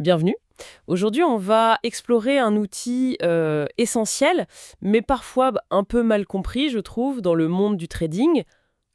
Bienvenue. Aujourd'hui, on va explorer un outil essentiel, mais parfois un peu mal compris, je trouve, dans le monde du trading,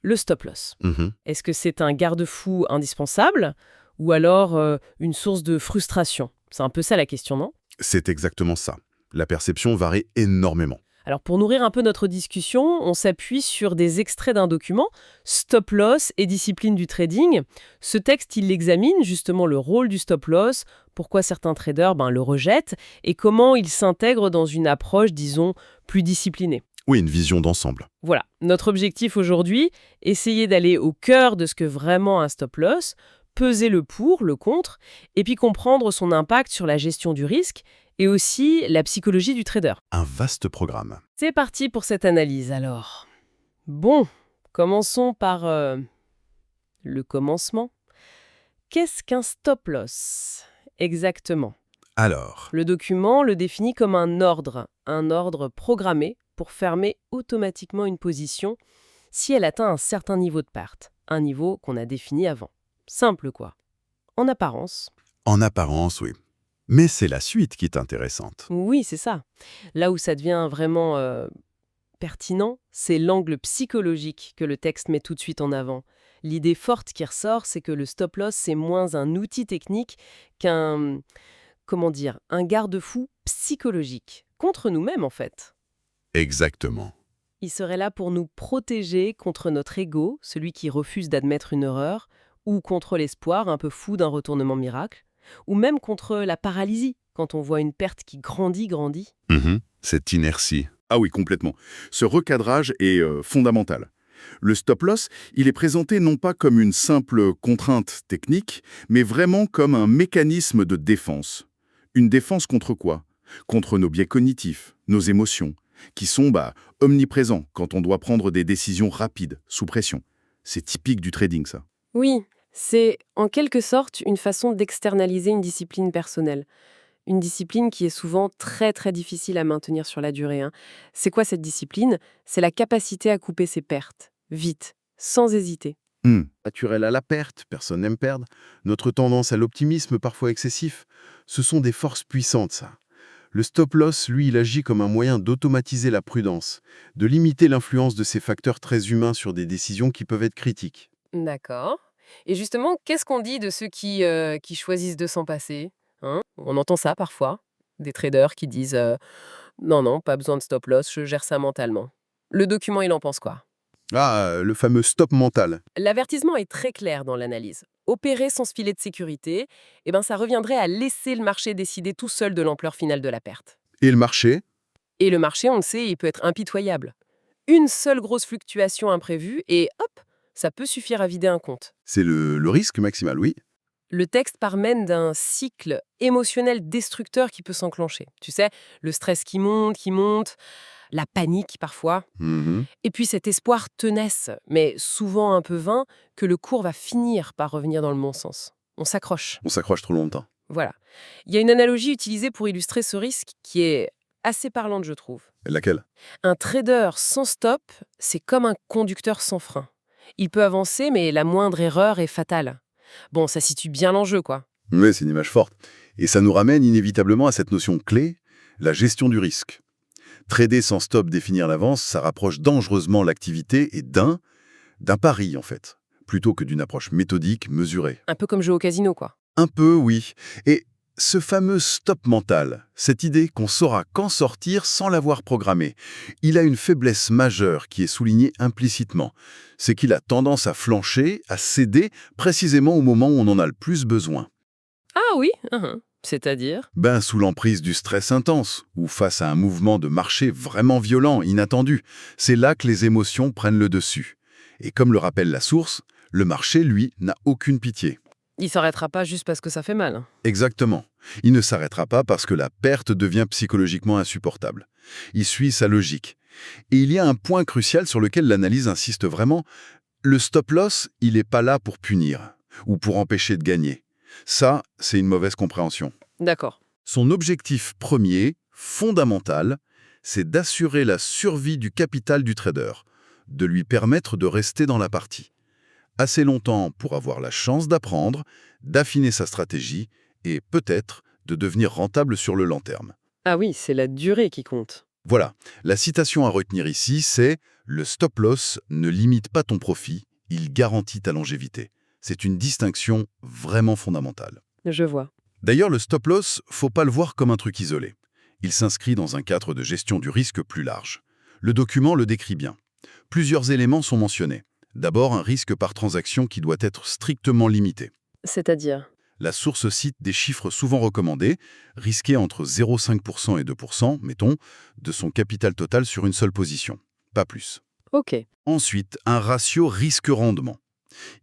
le stop loss. Mhm. Est-ce que c'est un garde-fou indispensable ou alors une source de frustration? C'est un peu ça la question, non? C'est exactement ça. La perception varie énormément. Alors pour nourrir un peu notre discussion, on s'appuie sur des extraits d'un document, Stop Loss et discipline du trading. Ce texte, il examine justement le rôle du stop loss, pourquoi certains traders le rejettent et comment il s'intègre dans une approche, disons, plus disciplinée. Oui, une vision d'ensemble. Voilà, notre objectif aujourd'hui, essayer d'aller au cœur de ce que vraiment un stop loss, peser le pour, le contre, et puis comprendre son impact sur la gestion du risque et aussi la psychologie du trader. Un vaste programme. C'est parti pour cette analyse alors. Bon, commençons par le commencement. Qu'est-ce qu'un stop loss exactement? Alors, Le document le définit comme un ordre programmé pour fermer automatiquement une position si elle atteint un certain niveau de perte, un niveau qu'on a défini avant. Simple quoi. En apparence, en apparence, oui. Mais c'est la suite qui est intéressante. oui, c'est ça. Là où ça devient vraiment pertinent, c'est l'angle psychologique que le texte met tout de suite en avant. L'idée forte qui ressort, c'est que le stop-loss, c'est moins un outil technique qu'un, un garde-fou psychologique. Contre nous-mêmes, en fait. Exactement. Il serait là pour nous protéger contre notre ego, celui qui refuse d'admettre une erreur, ou contre l'espoir un peu fou d'un retournement miracle, ou même contre la paralysie, quand on voit une perte qui grandit. Cette inertie. Ah oui, complètement. Ce recadrage est fondamental. Le stop-loss, il est présenté non pas comme une simple contrainte technique, mais vraiment comme un mécanisme de défense. Une défense contre quoi? Contre nos biais cognitifs, nos émotions, qui sont omniprésents quand on doit prendre des décisions rapides, sous pression. C'est typique du trading, ça. Oui, c'est en quelque sorte une façon d'externaliser une discipline personnelle. Une discipline qui est souvent très très difficile à maintenir sur la durée, hein. C'est quoi cette discipline? C'est la capacité à couper ses pertes, vite, sans hésiter. Naturel à la perte, personne n'aime perdre. Notre tendance à l'optimisme parfois excessif. Ce sont des forces puissantes, ça. Le stop-loss, lui, il agit comme un moyen d'automatiser la prudence, de limiter l'influence de ces facteurs très humains sur des décisions qui peuvent être critiques. D'accord. Et justement, qu'est-ce qu'on dit de ceux qui choisissent de s'en passer, hein? On entend ça parfois, des traders qui disent non, non, pas besoin de stop-loss, je gère ça mentalement. Le document, il en pense quoi? Le fameux stop mental. L'avertissement est très clair dans l'analyse. Opérer sans se filet de sécurité, ça reviendrait à laisser le marché décider tout seul de l'ampleur finale de la perte. Et le marché? Et le marché, on le sait, il peut être impitoyable. Une seule grosse fluctuation imprévue et hop, ça peut suffire à vider un compte. C'est le risque maximal, oui. Le texte parmène d'un cycle émotionnel destructeur qui peut s'enclencher. Tu sais, le stress qui monte, la panique parfois, Mhm. et puis cet espoir tenace, mais souvent un peu vain, que le cours va finir par revenir dans le bon sens. On s'accroche. On s'accroche trop longtemps. Voilà. Il y a une analogie utilisée pour illustrer ce risque qui est assez parlante, je trouve. Laquelle? Un trader sans stop, c'est comme un conducteur sans frein. Il peut avancer, mais la moindre erreur est fatale. Bon, ça situe bien l'enjeu, quoi. Oui, c'est une image forte. Et ça nous ramène inévitablement à cette notion clé, la gestion du risque. Trader sans stop défini à l'avance, ça rapproche dangereusement l'activité et d'un pari, en fait, plutôt que d'une approche méthodique, mesurée. Un peu comme jouer au casino, quoi. Un peu, oui. Et ce fameux stop mental, cette idée qu'on saura quand sortir sans l'avoir programmé, il a une faiblesse majeure qui est soulignée implicitement. C'est qu'il a tendance à flancher, à céder, précisément au moment où on en a le plus besoin. Ah oui, c'est-à-dire? Sous l'emprise du stress intense, ou face à un mouvement de marché vraiment violent, inattendu. C'est là que les émotions prennent le dessus. Et comme le rappelle la source, le marché, lui, n'a aucune pitié. Il s'arrêtera pas juste parce que ça fait mal. Exactement. Il ne s'arrêtera pas parce que la perte devient psychologiquement insupportable. Il suit sa logique. Et il y a un point crucial sur lequel l'analyse insiste vraiment. Le stop-loss, il n'est pas là pour punir, ou pour empêcher de gagner. Ça, c'est une mauvaise compréhension. D'accord. Son objectif premier, fondamental, c'est d'assurer la survie du capital du trader, de lui permettre de rester dans la partie. Assez longtemps pour avoir la chance d'apprendre, d'affiner sa stratégie et peut-être de devenir rentable sur le long terme. Ah oui, c'est la durée qui compte. Voilà, la citation à retenir ici, c'est « Le stop-loss ne limite pas ton profit, il garantit ta longévité ». C'est une distinction vraiment fondamentale. Je vois. D'ailleurs, le stop-loss, faut pas le voir comme un truc isolé. Il s'inscrit dans un cadre de gestion du risque plus large. Le document le décrit bien. Plusieurs éléments sont mentionnés. D'abord, un risque par transaction qui doit être strictement limité. C'est-à-dire? La source cite des chiffres souvent recommandés, risqués entre 0,5% et 2%, mettons, de son capital total sur une seule position. Pas plus. Ok. Ensuite, un ratio risque-rendement.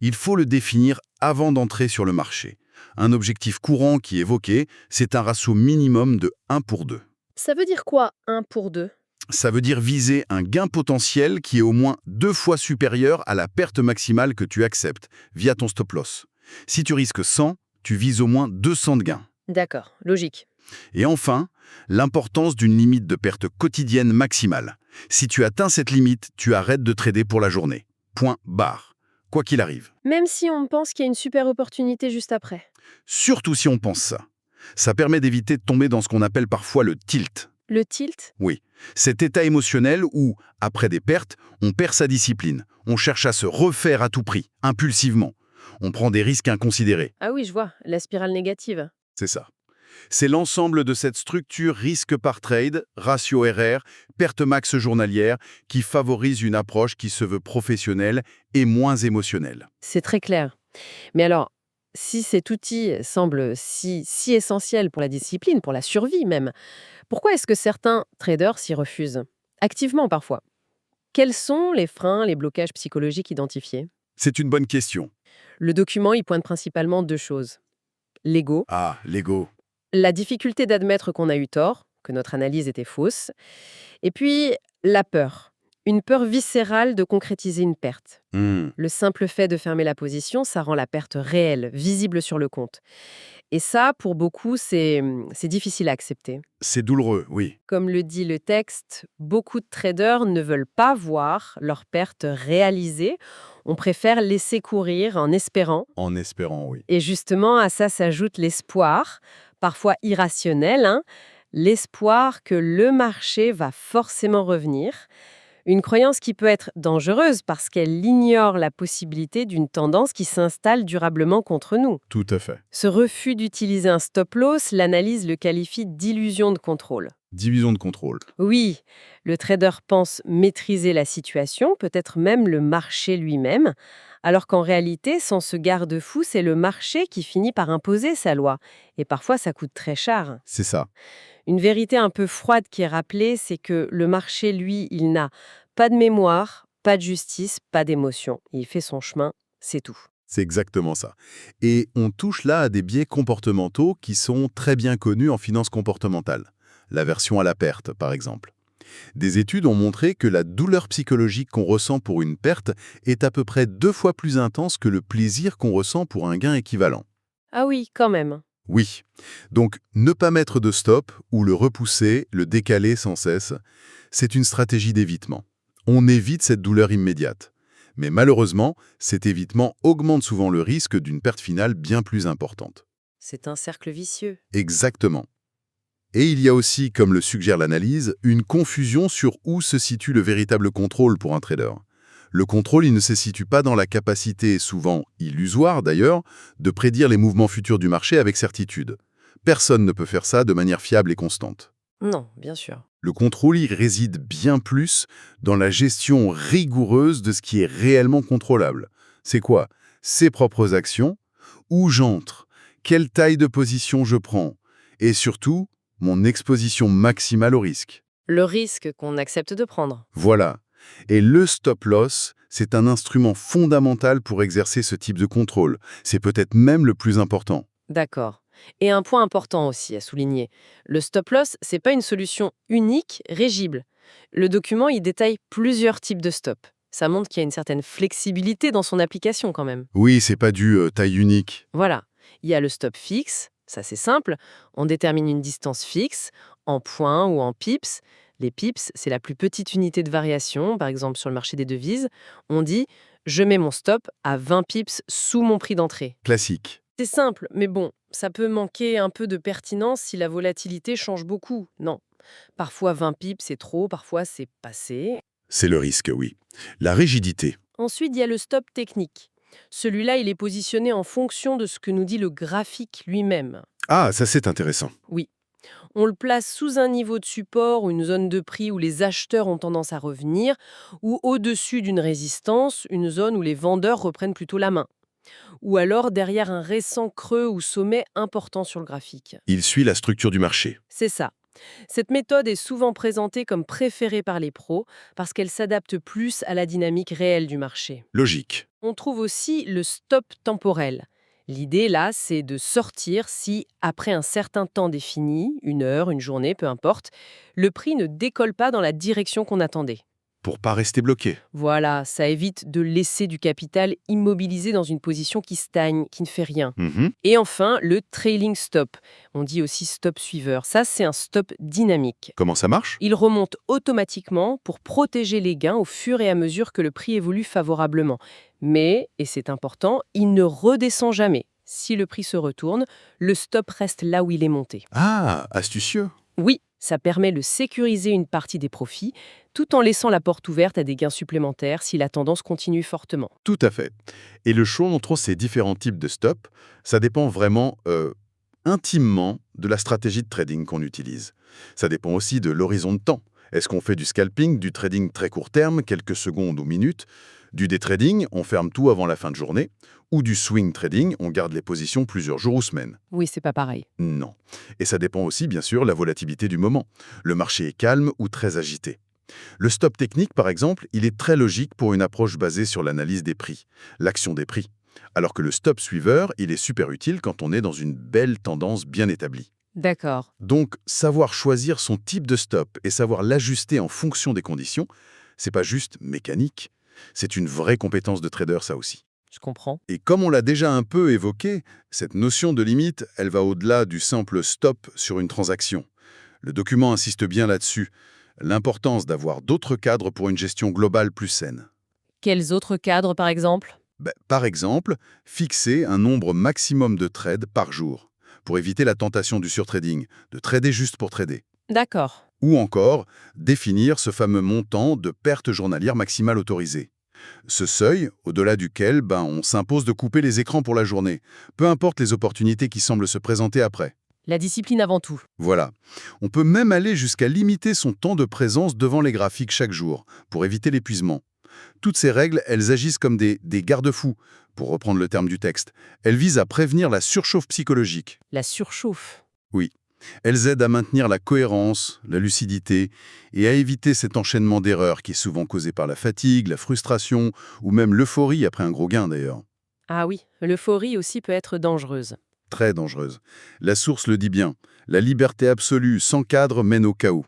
Il faut le définir avant d'entrer sur le marché. Un objectif courant qui est évoqué, c'est un ratio minimum de 1 pour 2. Ça veut dire quoi, 1 pour 2? Ça veut dire viser un gain potentiel qui est au moins 2 fois supérieur à la perte maximale que tu acceptes via ton stop-loss. Si tu risques 100, tu vises au moins 200 de gains. D'accord, logique. Et enfin, l'importance d'une limite de perte quotidienne maximale. Si tu atteins cette limite, tu arrêtes de trader pour la journée. Point barre. Quoi qu'il arrive. Même si on pense qu'il y a une super opportunité juste après. Surtout si on pense ça. Ça permet d'éviter de tomber dans ce qu'on appelle parfois le tilt. Le tilt? Oui, cet état émotionnel où, après des pertes, on perd sa discipline. On cherche à se refaire à tout prix, impulsivement. On prend des risques inconsidérés. Ah oui, je vois, la spirale négative. C'est ça. C'est l'ensemble de cette structure risque par trade, ratio RR, perte max journalière, qui favorise une approche qui se veut professionnelle et moins émotionnelle. C'est très clair. Mais alors, si cet outil semble si essentiel pour la discipline, pour la survie même, pourquoi est-ce que certains traders s'y refusent? Activement parfois. Quels sont les freins, les blocages psychologiques identifiés? C'est une bonne question. Le document y pointe principalement 2 choses. L'ego, Ah, l'ego. la difficulté d'admettre qu'on a eu tort, que notre analyse était fausse, et puis la peur. Une peur viscérale de concrétiser une perte. Le simple fait de fermer la position, ça rend la perte réelle, visible sur le compte. Et ça, pour beaucoup, c'est difficile à accepter. C'est douloureux, oui. Comme le dit le texte, beaucoup de traders ne veulent pas voir leur perte réalisée. On préfère laisser courir en espérant. En espérant, oui. Et justement, à ça s'ajoute l'espoir, parfois irrationnel, hein, l'espoir que le marché va forcément revenir. Une croyance qui peut être dangereuse parce qu'elle ignore la possibilité d'une tendance qui s'installe durablement contre nous. Tout à fait. Ce refus d'utiliser un stop-loss, l'analyse le qualifie d'illusion de contrôle. Division de contrôle. Oui, le trader pense maîtriser la situation, peut-être même le marché lui-même, alors qu'en réalité, sans ce garde-fou, c'est le marché qui finit par imposer sa loi. Et parfois, ça coûte très cher. C'est ça. Une vérité un peu froide qui est rappelée, c'est que le marché, lui, il n'a pas de mémoire, pas de justice, pas d'émotion. Il fait son chemin, c'est tout. C'est exactement ça. Et on touche là à des biais comportementaux qui sont très bien connus en finance comportementale. L'aversion à la perte, par exemple. Des études ont montré que la douleur psychologique qu'on ressent pour une perte est à peu près 2 fois plus intense que le plaisir qu'on ressent pour un gain équivalent. Ah oui, quand même. Oui. Donc, ne pas mettre de stop ou le repousser, le décaler sans cesse, c'est une stratégie d'évitement. On évite cette douleur immédiate. Mais malheureusement, cet évitement augmente souvent le risque d'une perte finale bien plus importante. C'est un cercle vicieux. Exactement. Et il y a aussi, comme le suggère l'analyse, une confusion sur où se situe le véritable contrôle pour un trader. Le contrôle, il ne se situe pas dans la capacité, souvent illusoire d'ailleurs, de prédire les mouvements futurs du marché avec certitude. Personne ne peut faire ça de manière fiable et constante. Non, bien sûr. Le contrôle, il réside bien plus dans la gestion rigoureuse de ce qui est réellement contrôlable. C'est quoi? Ses propres actions, où j'entre, quelle taille de position je prends, et surtout, mon exposition maximale au risque. Le risque qu'on accepte de prendre. Voilà. Et le stop-loss, c'est un instrument fondamental pour exercer ce type de contrôle. C'est peut-être même le plus important. D'accord. Et un point important aussi à souligner, le stop-loss, c'est pas une solution unique, régible. Le document, il détaille plusieurs types de stop. Ça montre qu'il y a une certaine flexibilité dans son application quand même. Oui, c'est pas du taille unique. Voilà. Il y a le stop fixe, ça c'est simple. On détermine une distance fixe, en points ou en pips. Les pips, c'est la plus petite unité de variation, par exemple sur le marché des devises. On dit « je mets mon stop à 20 pips sous mon prix d'entrée ». Classique. C'est simple, mais bon, ça peut manquer un peu de pertinence si la volatilité change beaucoup. Non. Parfois 20 pips, c'est trop, parfois c'est passé. C'est le risque, oui. La rigidité. Ensuite, il y a le stop technique. Celui-là, il est positionné en fonction de ce que nous dit le graphique lui-même. Ah, ça c'est intéressant. Oui. On le place sous un niveau de support ou une zone de prix où les acheteurs ont tendance à revenir, ou au-dessus d'une résistance, une zone où les vendeurs reprennent plutôt la main. Ou alors derrière un récent creux ou sommet important sur le graphique. Il suit la structure du marché. C'est ça. Cette méthode est souvent présentée comme préférée par les pros parce qu'elle s'adapte plus à la dynamique réelle du marché. Logique. On trouve aussi le stop temporel. L'idée, là, c'est de sortir si, après un certain temps défini, une heure, une journée, peu importe, le prix ne décolle pas dans la direction qu'on attendait. Pour pas rester bloqué. Voilà, ça évite de laisser du capital immobilisé dans une position qui stagne, qui ne fait rien. Mhm. Et enfin, le trailing stop. On dit aussi stop suiveur. Ça, c'est un stop dynamique. Comment ça marche? Il remonte automatiquement pour protéger les gains au fur et à mesure que le prix évolue favorablement. Mais, et c'est important, il ne redescend jamais. Si le prix se retourne, le stop reste là où il est monté. Ah, astucieux. Oui, ça permet de sécuriser une partie des profits, tout en laissant la porte ouverte à des gains supplémentaires si la tendance continue fortement. Tout à fait. Et le choix entre ces différents types de stop, ça dépend vraiment intimement de la stratégie de trading qu'on utilise. Ça dépend aussi de l'horizon de temps. Est-ce qu'on fait du scalping, du trading très court terme, quelques secondes ou minutes, du day trading, on ferme tout avant la fin de journée, ou du swing trading, on garde les positions plusieurs jours ou semaines? Oui, c'est pas pareil. Non. Et ça dépend aussi, bien sûr, de la volatilité du moment. Le marché est calme ou très agité. Le stop technique, par exemple, il est très logique pour une approche basée sur l'analyse des prix, l'action des prix. Alors que le stop suiveur, il est super utile quand on est dans une belle tendance bien établie. D'accord, Donc, savoir choisir son type de stop et savoir l'ajuster en fonction des conditions, c'est pas juste mécanique, c'est une vraie compétence de trader, ça aussi. je comprends. Et comme on l'a déjà un peu évoqué, cette notion de limite, elle va au-delà du simple stop sur une transaction. Le document insiste bien là-dessus, l'importance d'avoir d'autres cadres pour une gestion globale plus saine. Quels autres cadres, par exemple? Par exemple, fixer un nombre maximum de trades par jour, pour éviter la tentation du surtrading, de trader juste pour trader. D'accord. Ou encore, définir ce fameux montant de perte journalière maximale autorisée. Ce seuil, au-delà duquel on s'impose de couper les écrans pour la journée, peu importe les opportunités qui semblent se présenter après. La discipline avant tout. Voilà. On peut même aller jusqu'à limiter son temps de présence devant les graphiques chaque jour, pour éviter l'épuisement. Toutes ces règles, elles agissent comme des garde-fous, pour reprendre le terme du texte. Elles visent à prévenir la surchauffe psychologique. La surchauffe. Oui. Elles aident à maintenir la cohérence, la lucidité, et à éviter cet enchaînement d'erreurs qui est souvent causé par la fatigue, la frustration, ou même l'euphorie après un gros gain d'ailleurs. Ah oui, l'euphorie aussi peut être dangereuse. Très dangereuse. La source le dit bien, la liberté absolue sans cadre mène au chaos.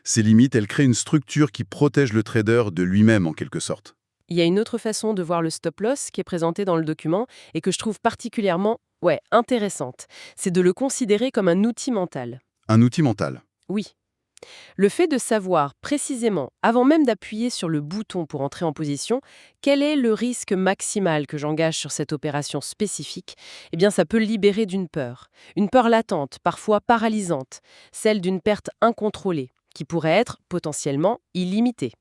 Ces limites, elles créent une structure qui protège le trader de lui-même en quelque sorte. Il y a une autre façon de voir le stop-loss qui est présentée dans le document et que je trouve particulièrement, intéressante. C'est de le considérer comme un outil mental. Un outil mental. Oui. Le fait de savoir précisément, avant même d'appuyer sur le bouton pour entrer en position, quel est le risque maximal que j'engage sur cette opération spécifique, eh bien ça peut libérer d'une peur. Une peur latente, parfois paralysante, celle d'une perte incontrôlée, qui pourrait être potentiellement illimitée.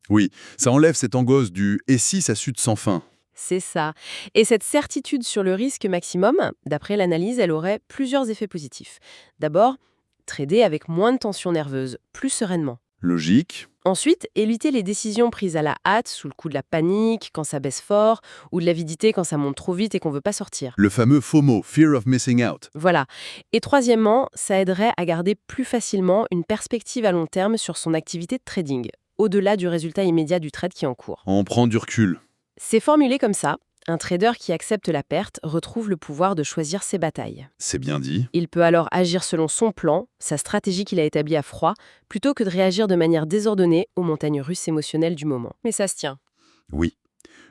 Oui, ça enlève cette angoisse du « et si ça chute sans fin ». C'est ça. Et cette certitude sur le risque maximum, d'après l'analyse, elle aurait plusieurs effets positifs. D'abord, trader avec moins de tension nerveuse, plus sereinement. Logique. Ensuite, éviter les décisions prises à la hâte, sous le coup de la panique, quand ça baisse fort, ou de l'avidité quand ça monte trop vite et qu'on ne veut pas sortir. Le fameux FOMO, Fear of Missing Out. Voilà. Et troisièmement, ça aiderait à garder plus facilement une perspective à long terme sur son activité de trading, au-delà du résultat immédiat du trade qui est en cours. On prend du recul. C'est formulé comme ça. Un trader qui accepte la perte retrouve le pouvoir de choisir ses batailles. C'est bien dit. Il peut alors agir selon son plan, sa stratégie qu'il a établie à froid, plutôt que de réagir de manière désordonnée aux montagnes russes émotionnelles du moment. Mais ça se tient. Oui.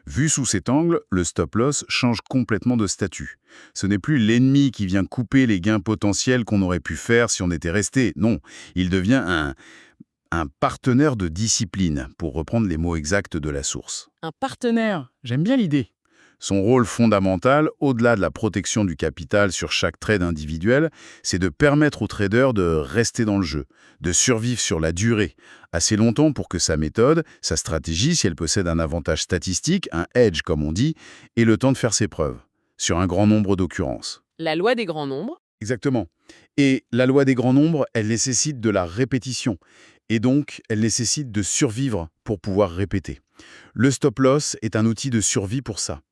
Vu sous cet angle, le stop-loss change complètement de statut. Ce n'est plus l'ennemi qui vient couper les gains potentiels qu'on aurait pu faire si on était resté. Non, il devient un partenaire de discipline, pour reprendre les mots exacts de la source. Un partenaire, j'aime bien l'idée. Son rôle fondamental, au-delà de la protection du capital sur chaque trade individuel, c'est de permettre au trader de rester dans le jeu, de survivre sur la durée, assez longtemps pour que sa méthode, sa stratégie, si elle possède un avantage statistique, un edge comme on dit, ait le temps de faire ses preuves, sur un grand nombre d'occurrences. La loi des grands nombres. Exactement. Et la loi des grands nombres, elle nécessite de la répétition. Et donc, elle nécessite de survivre pour pouvoir répéter. Le stop-loss est un outil de survie pour ça.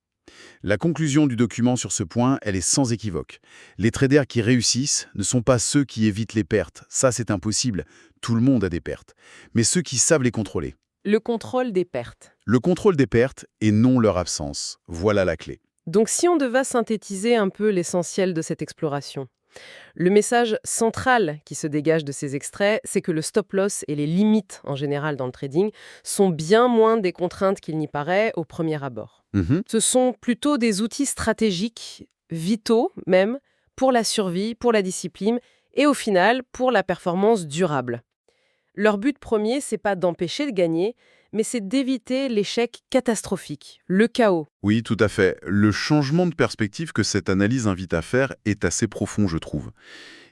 La conclusion du document sur ce point, elle est sans équivoque. Les traders qui réussissent ne sont pas ceux qui évitent les pertes. Ça, c'est impossible. Tout le monde a des pertes. Mais ceux qui savent les contrôler. Le contrôle des pertes. Le contrôle des pertes et non leur absence. Voilà la clé. Donc si on devait synthétiser un peu l'essentiel de cette exploration, le message central qui se dégage de ces extraits, c'est que le stop-loss et les limites en général dans le trading sont bien moins des contraintes qu'il n'y paraît au premier abord. Ce sont plutôt des outils stratégiques, vitaux même, pour la survie, pour la discipline et au final pour la performance durable. Leur but premier, c'est pas d'empêcher de gagner, mais c'est d'éviter l'échec catastrophique, le chaos. Oui, tout à fait. Le changement de perspective que cette analyse invite à faire est assez profond, je trouve.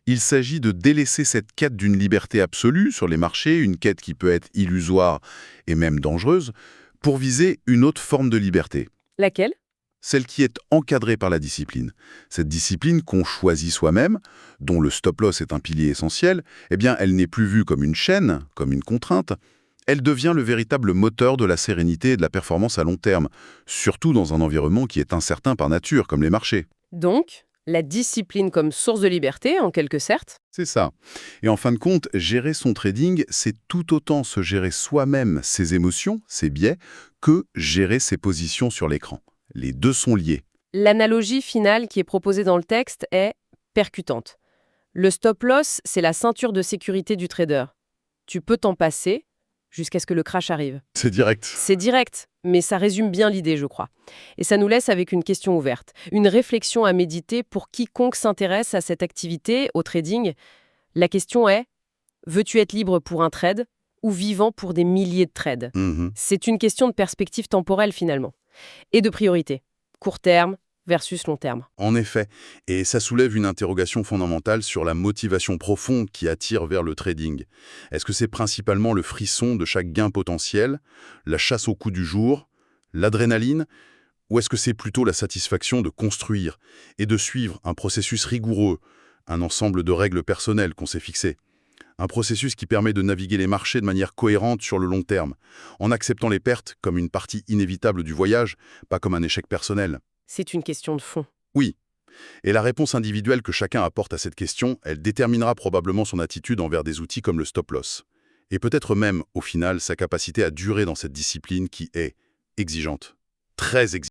Il s'agit de délaisser cette quête d'une liberté absolue sur les marchés, une quête qui peut être illusoire et même dangereuse, pour viser une autre forme de liberté. Laquelle ? Celle qui est encadrée par la discipline. Cette discipline qu'on choisit soi-même, dont le stop-loss est un pilier essentiel, eh bien, elle n'est plus vue comme une chaîne, comme une contrainte. Elle devient le véritable moteur de la sérénité et de la performance à long terme, surtout dans un environnement qui est incertain par nature, comme les marchés. Donc, la discipline comme source de liberté, en quelque sorte. C'est ça. Et en fin de compte, gérer son trading, c'est tout autant se gérer soi-même ses émotions, ses biais, que gérer ses positions sur l'écran. Les deux sont liés. L'analogie finale qui est proposée dans le texte est percutante. Le stop-loss, c'est la ceinture de sécurité du trader. Tu peux t'en passer jusqu'à ce que le crash arrive. C'est direct. C'est direct, mais ça résume bien l'idée, je crois. Et ça nous laisse avec une question ouverte, une réflexion à méditer pour quiconque s'intéresse à cette activité, au trading. La question est, veux-tu être libre pour un trade ou vivant pour des milliers de trades ? C'est une question de perspective temporelle finalement. Et de priorité, court terme versus long terme. En effet, et ça soulève une interrogation fondamentale sur la motivation profonde qui attire vers le trading. Est-ce que c'est principalement le frisson de chaque gain potentiel, la chasse au coup du jour, l'adrénaline, ou est-ce que c'est plutôt la satisfaction de construire et de suivre un processus rigoureux, un ensemble de règles personnelles qu'on s'est fixées ? Un processus qui permet de naviguer les marchés de manière cohérente sur le long terme, en acceptant les pertes comme une partie inévitable du voyage, pas comme un échec personnel. C'est une question de fond. Oui. Et la réponse individuelle que chacun apporte à cette question, elle déterminera probablement son attitude envers des outils comme le stop-loss. Et peut-être même, au final, sa capacité à durer dans cette discipline qui est exigeante. Très exigeante.